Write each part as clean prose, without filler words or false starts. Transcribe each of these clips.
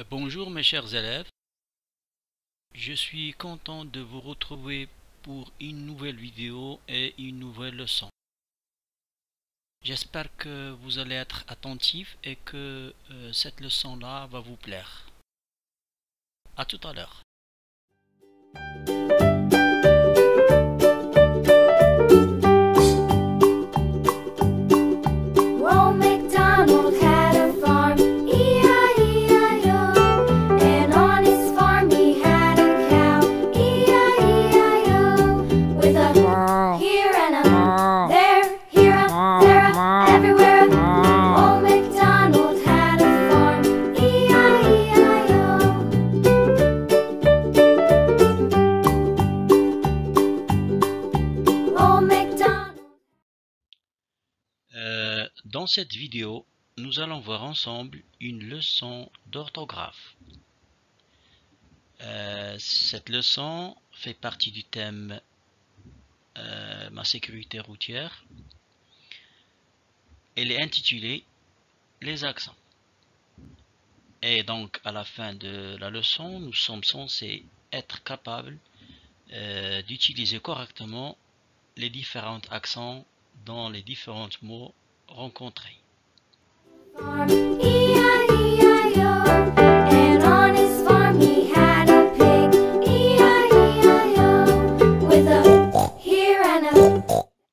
Bonjour mes chers élèves, je suis content de vous retrouver pour une nouvelle vidéo et une nouvelle leçon. J'espère que vous allez être attentifs et que cette leçon-là va vous plaire. À tout à l'heure. Dans cette vidéo, nous allons voir ensemble une leçon d'orthographe. Cette leçon fait partie du thème Ma sécurité routière. Elle est intitulée Les accents. Et donc à la fin de la leçon, nous sommes censés être capables d'utiliser correctement les différents accents dans les différents mots rencontrés.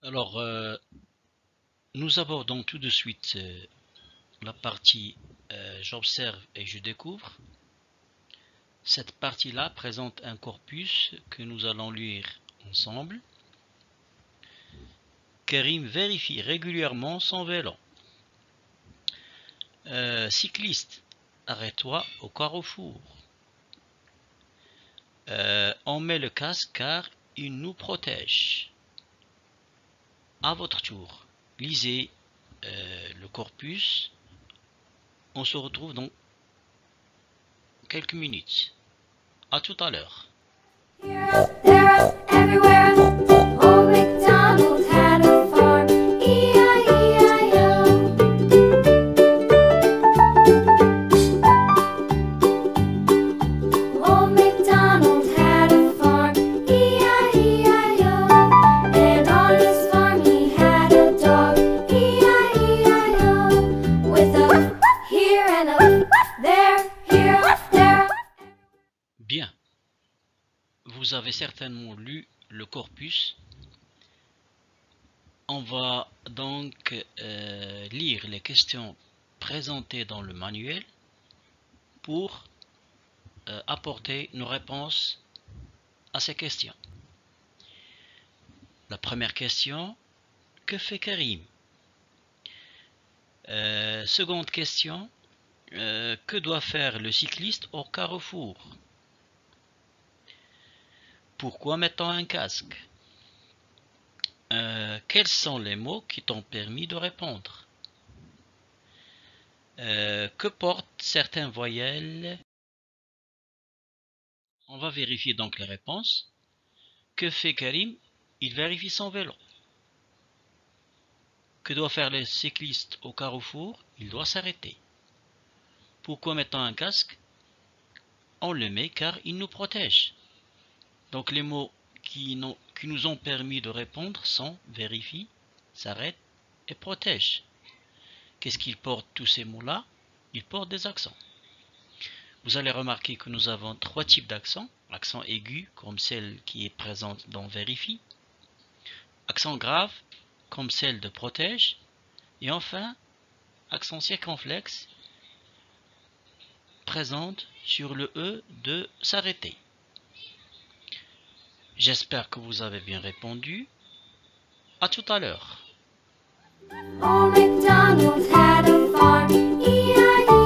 Alors, nous abordons tout de suite la partie j'observe et je découvre. Cette partie-là présente un corpus que nous allons lire ensemble. Karim vérifie régulièrement son vélo. Cycliste, arrête-toi au carrefour. On met le casque car il nous protège. À votre tour, lisez le corpus. On se retrouve dans quelques minutes. À tout à l'heure. Bien, vous avez certainement lu le corpus. On va donc lire les questions présentées dans le manuel pour apporter nos réponses à ces questions. La première question, que fait Karim? Seconde question, que doit faire le cycliste au carrefour? Pourquoi met-on un casque? Quels sont les mots qui t'ont permis de répondre? Que portent certaines voyelles? On va vérifier donc les réponses. Que fait Karim? Il vérifie son vélo. Que doit faire le cycliste au carrefour? Il doit s'arrêter. Pourquoi met-on un casque? On le met car il nous protège. Donc les mots qui nous ont permis de répondre sont vérifie, s'arrête et protège. Qu'est-ce qu'ils portent tous ces mots-là? Ils portent des accents. Vous allez remarquer que nous avons trois types d'accents. Accent aigu, comme celle qui est présente dans vérifie. Accent grave, comme celle de protège. Et enfin, accent circonflexe, présente sur le E de s'arrêter. J'espère que vous avez bien répondu. À tout à l'heure. Old MacDonald had a farm, E-I-E-I-O.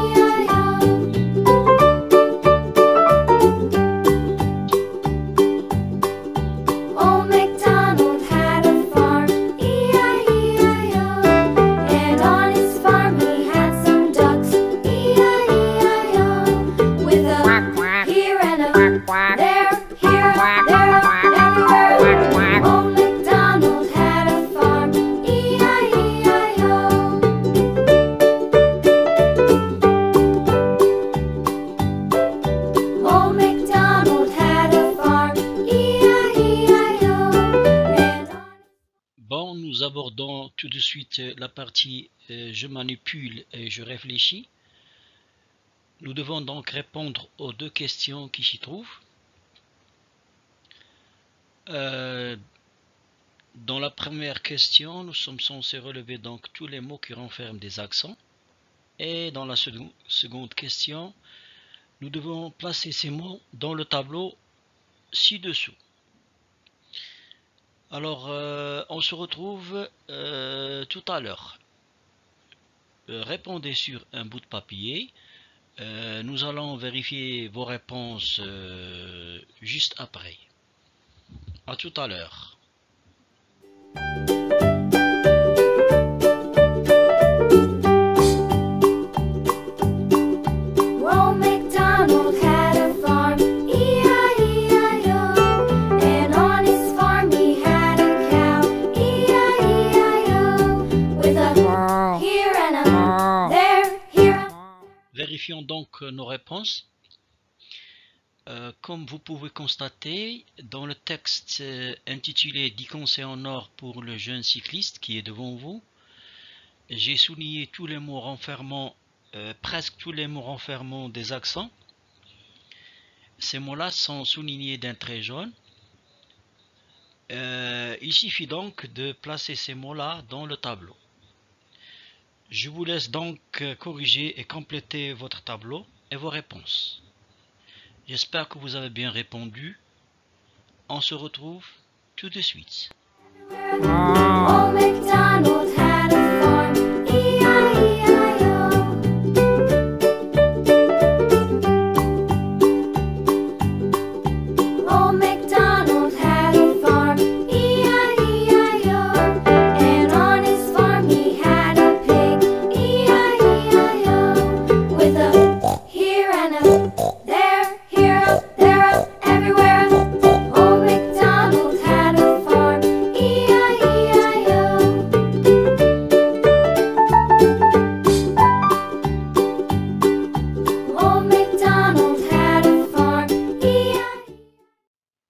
Old MacDonald had a farm, E-I-E-I-O. And on his farm he had some ducks, E-I-E-I-O. With a here and a there, here, there, everywhere. Old MacDonald had a farm, E-I-E-I-O. abordons tout de suite la partie je manipule et je réfléchis. Nous devons donc répondre aux deux questions qui s'y trouvent. Dans la première question, nous sommes censés relever donc tous les mots qui renferment des accents. Et dans la seconde question, nous devons placer ces mots dans le tableau ci-dessous. Alors, on se retrouve tout à l'heure. Répondez sur un bout de papier. Nous allons vérifier vos réponses juste après. À tout à l'heure. Vérifions donc nos réponses. Comme vous pouvez constater, dans le texte intitulé 10 conseils en or pour le jeune cycliste qui est devant vous, j'ai souligné tous les mots renfermant, presque tous les mots renfermant des accents. Ces mots-là sont soulignés d'un trait jaune. Il suffit donc de placer ces mots-là dans le tableau. Je vous laisse donc corriger et compléter votre tableau et vos réponses. J'espère que vous avez bien répondu. On se retrouve tout de suite.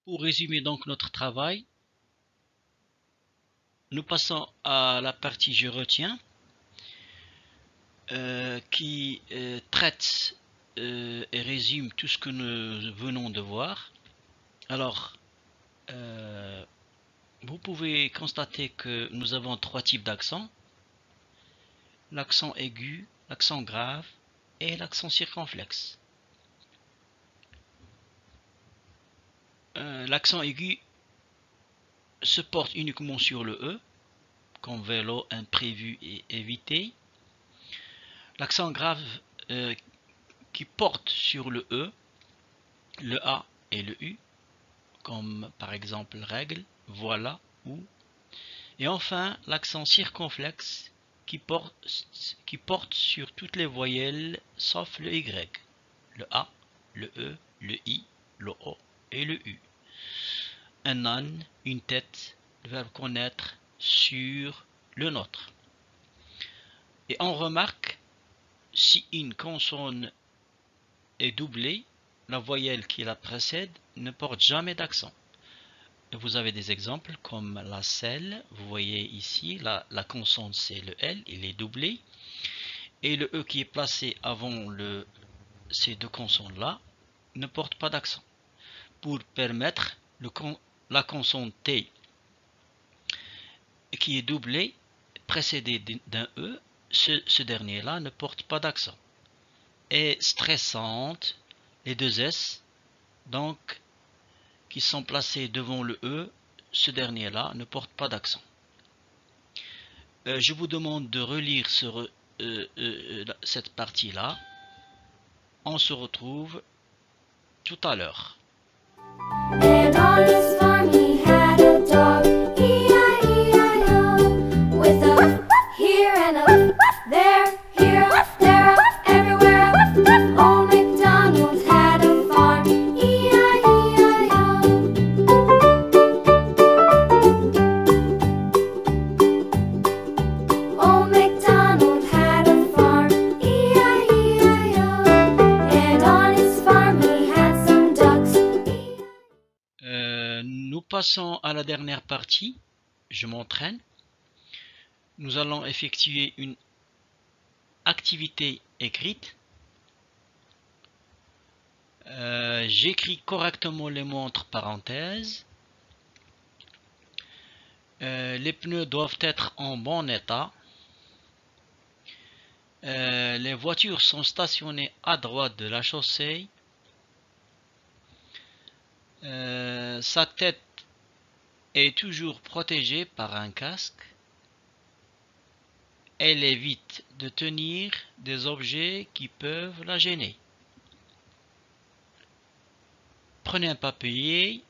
Pour résumer donc notre travail, nous passons à la partie je retiens qui traite et résume tout ce que nous venons de voir. Alors, vous pouvez constater que nous avons trois types d'accents: l'accent aigu, l'accent grave et l'accent circonflexe. L'accent aigu se porte uniquement sur le E, comme vélo, imprévu et évité. L'accent grave qui porte sur le E, le A et le U, comme par exemple règle, voilà, ou. Et enfin, l'accent circonflexe qui porte sur toutes les voyelles sauf le Y, le A, le E, le I, le O et le U. Un âne, une tête, le verbe connaître, sur, le nôtre. Et on remarque, si une consonne est doublée, la voyelle qui la précède ne porte jamais d'accent. Vous avez des exemples comme la selle, vous voyez ici, la consonne c'est le L, il est doublé. Et le E qui est placé avant ces deux consonnes-là ne porte pas d'accent. Pour permettre la consonne T qui est doublée, précédée d'un E, ce dernier-là ne porte pas d'accent. Et stressante, les deux S, donc, qui sont placés devant le E, ce dernier-là ne porte pas d'accent. Je vous demande de relire cette partie-là. On se retrouve tout à l'heure. And on his farm he had a dog, E-I-E-I-O, with a here and a there, here, there, everywhere. Old MacDonald had a farm, E-I-E-I-O. Old MacDonald had a farm, E-I-E-I-O, and on his farm he had some ducks. Nous passons à la dernière partie. Je m'entraîne. nous allons effectuer une activité écrite. J'écris correctement les mots entre parenthèses. Les pneus doivent être en bon état. Les voitures sont stationnées à droite de la chaussée. Sa tête est toujours protégée par un casque. Elle évite de tenir des objets qui peuvent la gêner. Prenez un papier,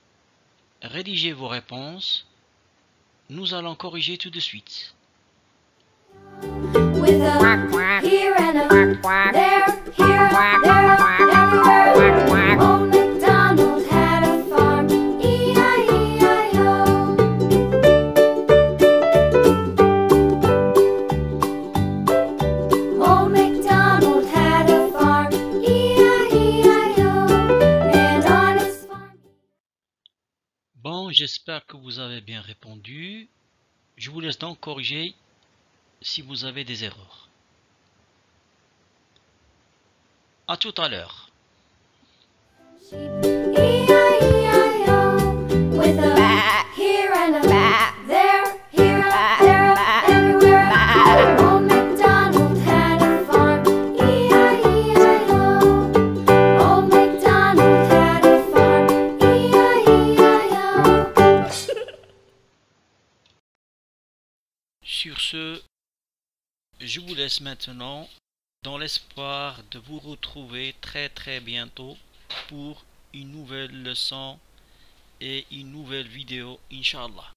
rédigez vos réponses. Nous allons corriger tout de suite. With a here and a there, here, there, everywhere. Old MacDonald had a farm, E-I-E-I-O. Old MacDonald had a farm, E-I-E-I-O. And on his farm. Bon, j'espère que vous avez bien répondu. Je vous laisse donc corriger si vous avez des erreurs. À tout à l'heure. E-I-E-I-O. With a here and a there, here, there, everywhere. Old MacDonald had a farm, E-I-E-I-O. Old MacDonald had a farm, E-I-E-I-O. Sur ce, je vous laisse maintenant dans l'espoir de vous retrouver très bientôt pour une nouvelle leçon et une nouvelle vidéo, Inch'Allah.